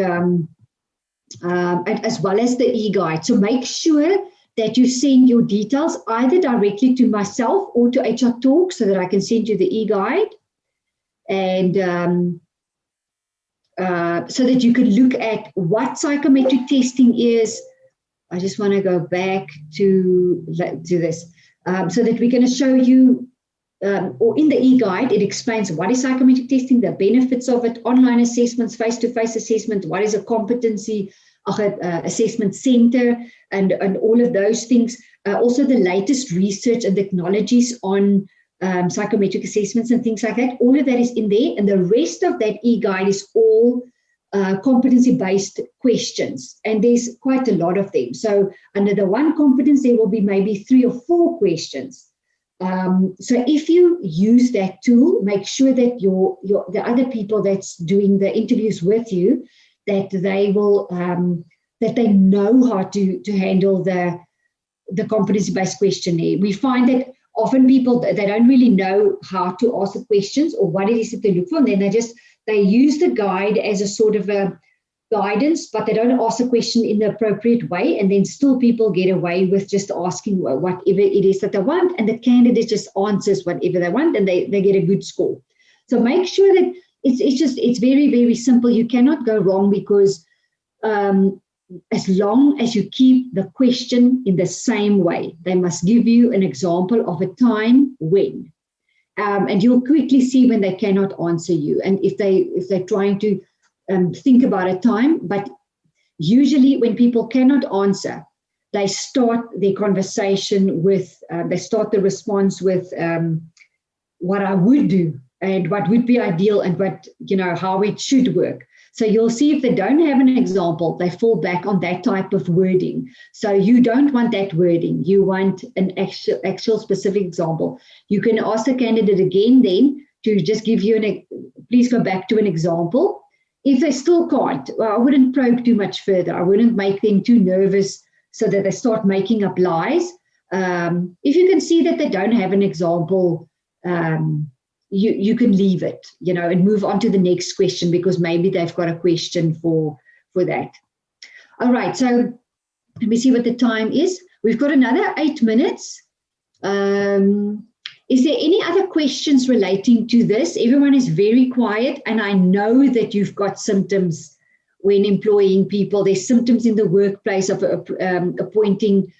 as well as the e-guide. So make sure that you send your details either directly to myself or to HR Talk so that I can send you the e-guide, and so that you can look at what psychometric testing is. I just want to go back to this so that we're going to show you, or in the e-guide, it explains what is psychometric testing, the benefits of it, online assessments, face-to-face assessment, what is a competency assessment center, and all of those things. Also the latest research and technologies on psychometric assessments and things like that. All of that is in there. And the rest of that e-guide is all competency-based questions. And there's quite a lot of them. So under the one competence, there will be maybe 3 or 4 questions. So if you use that tool, make sure that the other people that's doing the interviews with you, that they will that they know how to handle the competency-based questionnaire. We find that often people, they don't really know how to ask the questions or what it is that they look for, and then they use the guide as a sort of a guidance, but they don't ask the question in the appropriate way, and then still people get away with just asking whatever it is that they want, and the candidate just answers whatever they want, and they get a good score. So make sure that it's very, very simple. You cannot go wrong, because as long as you keep the question in the same way, they must give you an example of a time when, and you'll quickly see when they cannot answer you, and if they're trying to think about a time. But usually when people cannot answer, they start their conversation with, they start the response with what I would do and what would be ideal and what, how it should work. So you'll see if they don't have an example, they fall back on that type of wording. So you don't want that wording. You want an actual specific example. You can ask the candidate again then to just give you please go back to an example. If they still can't, well, I wouldn't probe too much further. I wouldn't make them too nervous so that they start making up lies. If you can see that they don't have an example, you can leave it, and move on to the next question, because maybe they've got a question for that. All right, so let me see what the time is. We've got another 8 minutes. Is there any other questions relating to this? Everyone is very quiet, and I know that you've got symptoms when employing people. There's symptoms in the workplace of appointing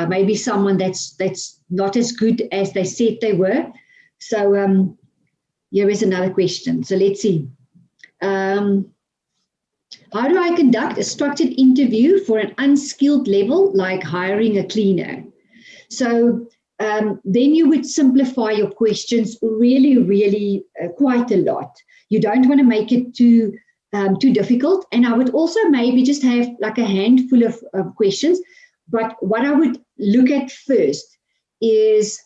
maybe someone that's not as good as they said they were. So here is another question. So let's see. How do I conduct a structured interview for an unskilled level, like hiring a cleaner? So then you would simplify your questions really, really quite a lot. You don't want to make it too difficult. And I would also maybe just have like a handful of questions. But what I would look at first is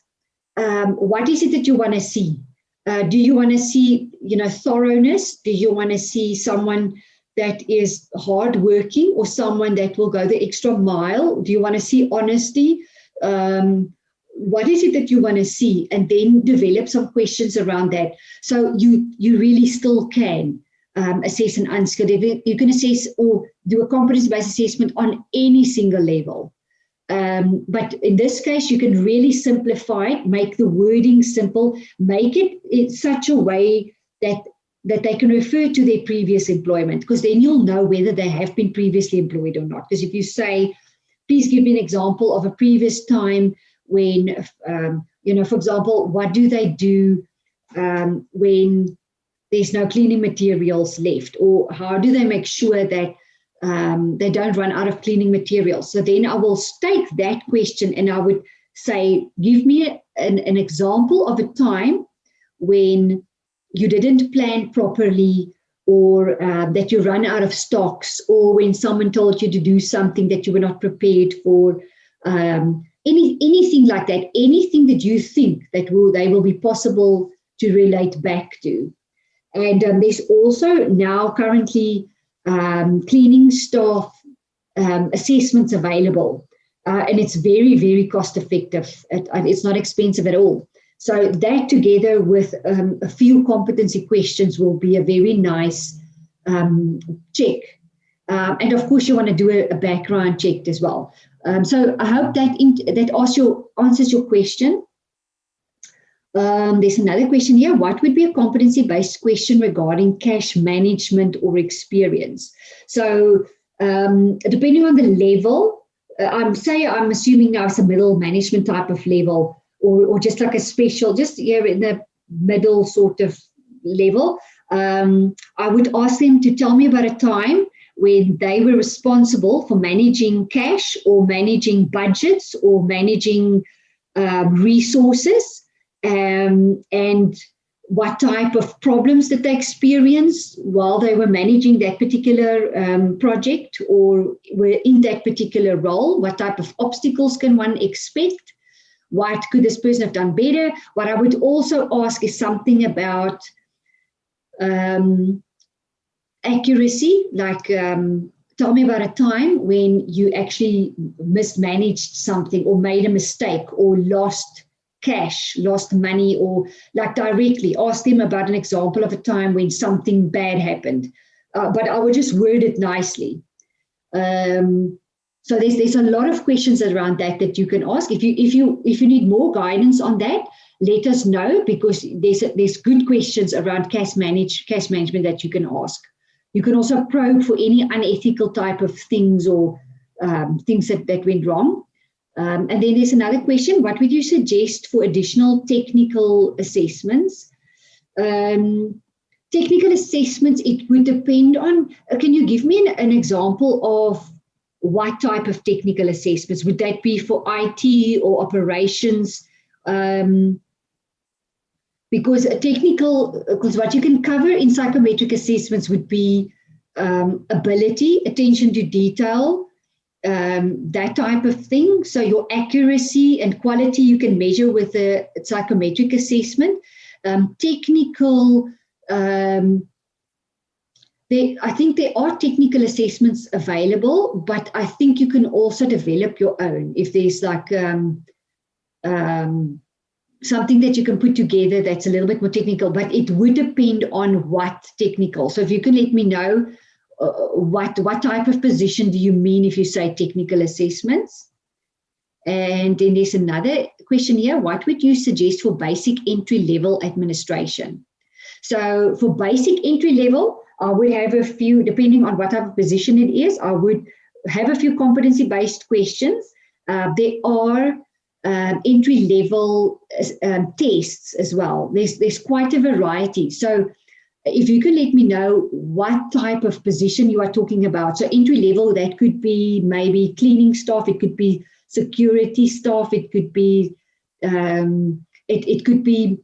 what is it that you want to see? Do you want to see, thoroughness? Do you want to see someone that is hardworking, or someone that will go the extra mile? Do you want to see honesty? What is it that you want to see? And then develop some questions around that. So you really still can assess an unskilled. You can assess or do a competency-based assessment on any single level. But in this case, you can really simplify it, make the wording simple, make it in such a way that they can refer to their previous employment, because then you'll know whether they have been previously employed or not. Because if you say, please give me an example of a previous time when, for example, what do they do when there's no cleaning materials left, or how do they make sure that they don't run out of cleaning materials? So then I will state that question, and I would say, give me an example of a time when you didn't plan properly, or that you run out of stocks, or when someone told you to do something that you were not prepared for. Anything like that, anything that you think that they will be possible to relate back to. And there's also now currently cleaning staff assessments available, and it's very, very cost effective. It's not expensive at all. So that together with a few competency questions will be a very nice check. And of course, you want to do a background check as well. So I hope that answers your question. There's another question here. What would be a competency-based question regarding cash management or experience? So depending on the level, I'm assuming now it's a middle management type of level, or just like a special, just here in the middle sort of level. I would ask them to tell me about a time when they were responsible for managing cash, or managing budgets, or managing resources, and what type of problems did they experience while they were managing that particular project or were in that particular role. What type of obstacles can one expect? What could this person have done better? What I would also ask is something about accuracy, like tell me about a time when you actually mismanaged something or made a mistake or lost cash, lost money, or like directly ask them about an example of a time when something bad happened. But I would just word it nicely. So there's a lot of questions around that you can ask. If you need more guidance on that, let us know, because there's good questions around cash management that you can ask. You can also probe for any unethical type of things or things that went wrong. And then there's another question: what would you suggest for additional technical assessments? Technical assessments, it would depend on, can you give me an example of what type of technical assessments? Would that be for IT or operations? Because what you can cover in psychometric assessments would be ability, attention to detail, that type of thing. So your accuracy and quality you can measure with a psychometric assessment. Technical, I think there are technical assessments available, but I think you can also develop your own if there's like something that you can put together that's a little bit more technical, but it would depend on what technical. So if you can let me know what type of position do you mean if you say technical assessments? And then there's another question here: what would you suggest for basic entry-level administration? So for basic entry-level, I would have a few, depending on what type of position it is, I would have a few competency-based questions. There are entry-level tests as well. There's quite a variety. So if you can let me know what type of position you are talking about. So entry-level, that could be maybe cleaning staff, it could be security staff, it could be it could be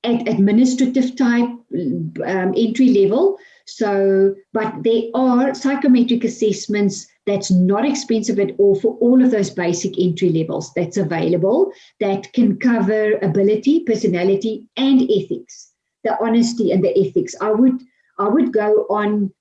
administrative type entry level. So, but there are psychometric assessments that's not expensive at all for all of those basic entry levels that's available, that can cover ability, personality, and ethics, the honesty and the ethics. I would go on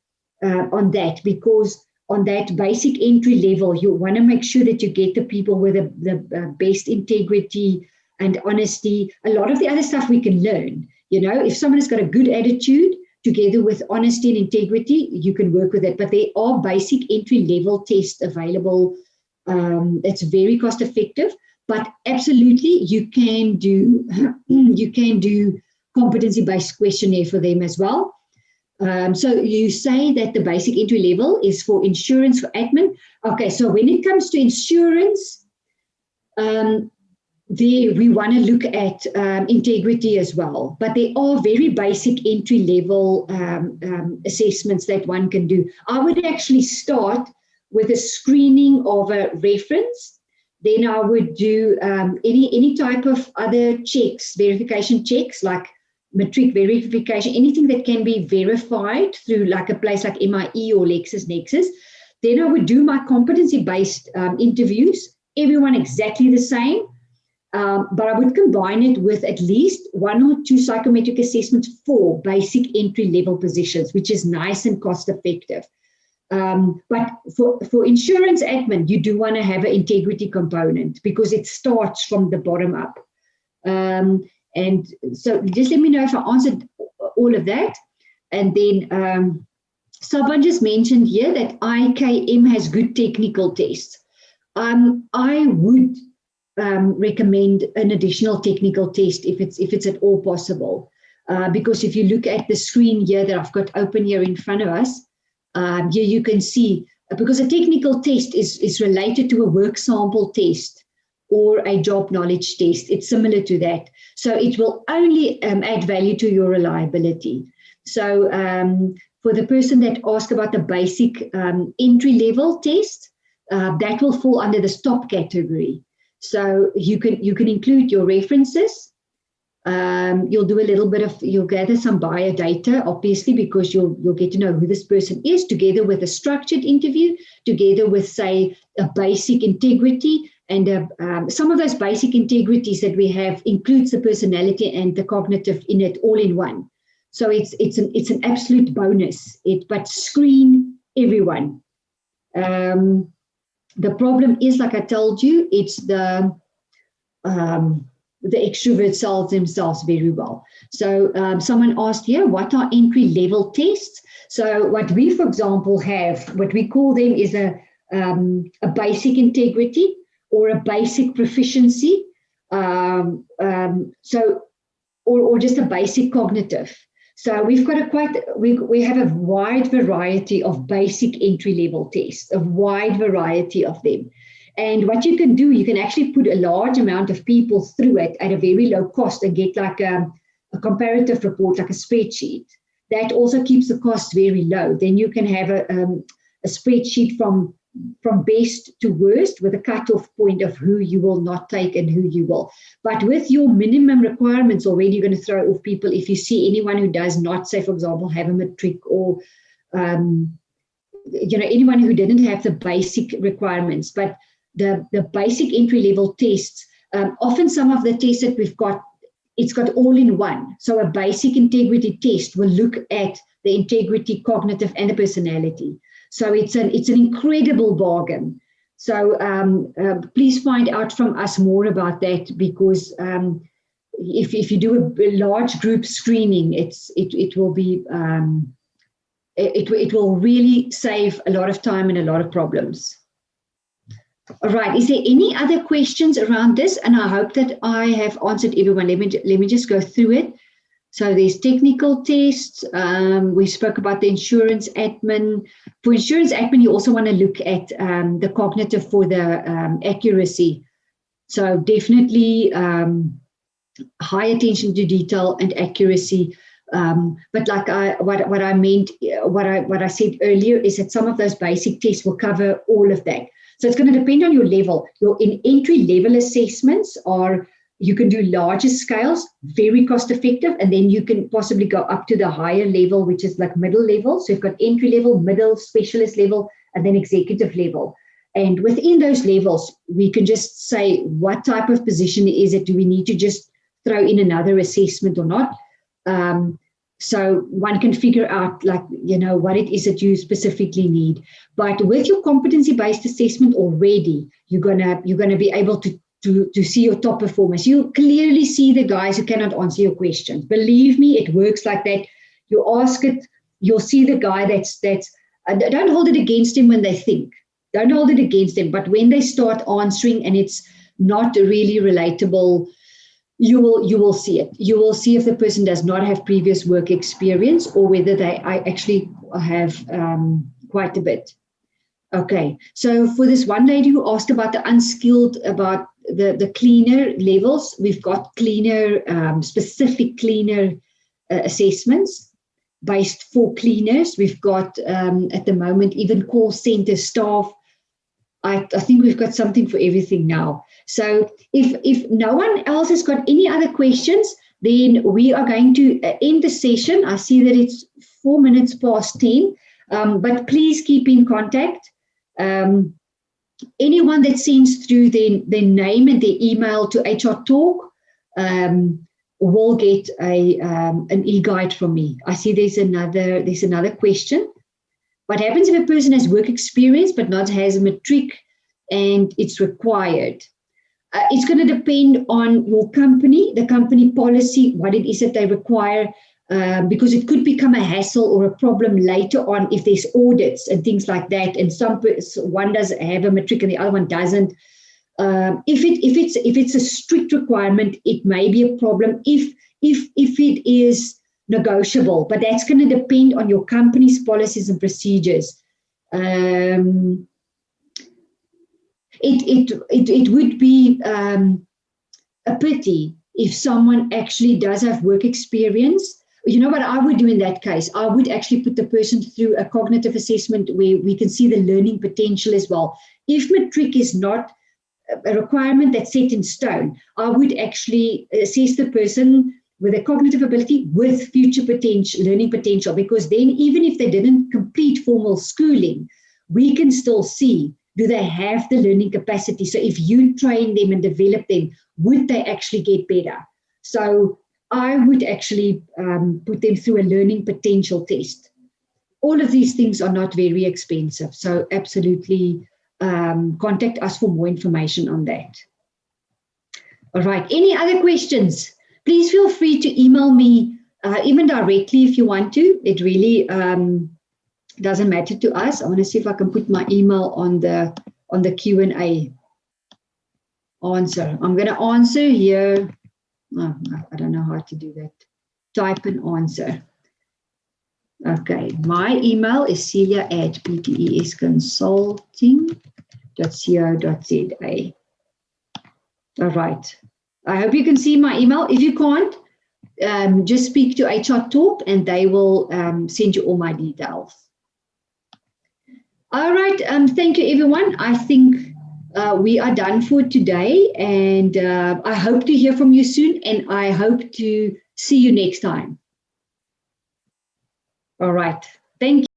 that, because on that basic entry level, you want to make sure that you get the people with the best integrity and honesty. A lot of the other stuff we can learn. You know, if someone has got a good attitude together with honesty and integrity, you can work with it. But there are basic entry-level tests available. That's very cost-effective. But absolutely, you can do competency-based questionnaire for them as well. So you say that the basic entry level is for insurance, for admin. Okay, so when it comes to insurance, we want to look at integrity as well, but there are very basic entry-level assessments that one can do. I would actually start with a screening of a reference. Then I would do any type of other checks, verification checks, like matric verification, anything that can be verified through like a place like MIE or LexisNexis. Then I would do my competency-based interviews, everyone exactly the same. But I would combine it with at least 1 or 2 psychometric assessments for basic entry-level positions, which is nice and cost-effective. But for insurance admin, you do want to have an integrity component because it starts from the bottom up. And so just let me know if I answered all of that. And then someone just mentioned here that IKM has good technical tests. I would recommend an additional technical test if it's at all possible, because if you look at the screen here that I've got open here in front of us, here you can see, because a technical test is related to a work sample test or a job knowledge test. It's similar to that, so it will only add value to your reliability. So for the person that asked about the basic entry level test, that will fall under the stop category. So you can include your references. You'll do a little bit of, you'll gather some bio data, obviously, because you'll get to know who this person is, together with a structured interview, together with, say, a basic integrity. And some of those basic integrities that we have includes the personality and the cognitive in it all in one. So it's an absolute bonus. But screen everyone. The problem is, like I told you, it's the extrovert sells themselves very well. So someone asked here, what are entry-level tests? So what we, for example, have, what we call them is a basic integrity or a basic proficiency, or just a basic cognitive. So we've got we have a wide variety of basic entry-level tests, a wide variety of them. And what you can do, you can actually put a large amount of people through it at a very low cost and get like a comparative report, like a spreadsheet. That also keeps the cost very low. Then you can have a spreadsheet from best to worst with a cutoff point of who you will not take and who you will. But with your minimum requirements already, you're going to throw off people if you see anyone who does not, say, for example, have a matric or anyone who didn't have the basic requirements. But the basic entry-level tests, often some of the tests that we've got, it's got all in one. So a basic integrity test will look at the integrity, cognitive, and the personality. So it's an incredible bargain. So please find out from us more about that, because if you do a large group screening, it will be it will really save a lot of time and a lot of problems. All right. Is there any other questions around this? And I hope that I have answered everyone. Let me just go through it. So there's technical tests. We spoke about the insurance admin. For insurance admin, you also want to look at the cognitive for the accuracy. So definitely high attention to detail and accuracy. But like what I said earlier is that some of those basic tests will cover all of that. So it's going to depend on your level. Your entry-level assessments you can do larger scales, very cost-effective, and then you can possibly go up to the higher level, which is like middle level. So you've got entry-level, middle, specialist level, and then executive level. And within those levels, we can just say what type of position is it? Do we need to just throw in another assessment or not? So one can figure out, like, what it is that you specifically need. But with your competency-based assessment already, you're gonna be able to see your top performers. You clearly see the guys who cannot answer your questions. Believe me, it works like that. You ask it, you'll see the guy that's don't hold it against him when they think. Don't hold it against them. But when they start answering and it's not really relatable, you will see it. You will see if the person does not have previous work experience or whether they actually have quite a bit. Okay, so for this one lady who asked about the unskilled, about the cleaner levels, we've got cleaner, specific cleaner assessments based for cleaners. We've got at the moment even call center staff. I think we've got something for everything now. So if no one else has got any other questions, then we are going to end the session. I see that it's 4 minutes past 10, but please keep in contact. Anyone that sends through their name and their email to HR Talk will get an e-guide from me. I see there's another question. What happens if a person has work experience but not has a matric and it's required? It's going to depend on your company, the company policy, what it is that they require, because it could become a hassle or a problem later on if there's audits and things like that. And one does have a matric and the other one doesn't. If it's a strict requirement, it may be a problem if it is negotiable, but that's going to depend on your company's policies and procedures. It would be a pity if someone actually does have work experience. You know what I would do in that case? I would actually put the person through a cognitive assessment where we can see the learning potential as well. If matric is not a requirement that's set in stone. I would actually assess the person with a cognitive ability with future potential, learning potential, because then even if they didn't complete formal schooling, we can still see, do they have the learning capacity? So if you train them and develop them, would they actually get better? So I would actually put them through a learning potential test. All of these things are not very expensive, so absolutely contact us for more information on that. All right, any other questions? Please feel free to email me even directly if you want to. It really doesn't matter to us. I want to see if I can put my email on the Q&A answer. I'm going to answer here. Oh, I don't know how to do that. Type an answer. Okay, my email is celia@ptesconsulting.co.za. All right. I hope you can see my email. If you can't, just speak to HR Talk and they will send you all my details. All right. Thank you, everyone. I think we are done for today, and I hope to hear from you soon, and I hope to see you next time. All right. Thank you.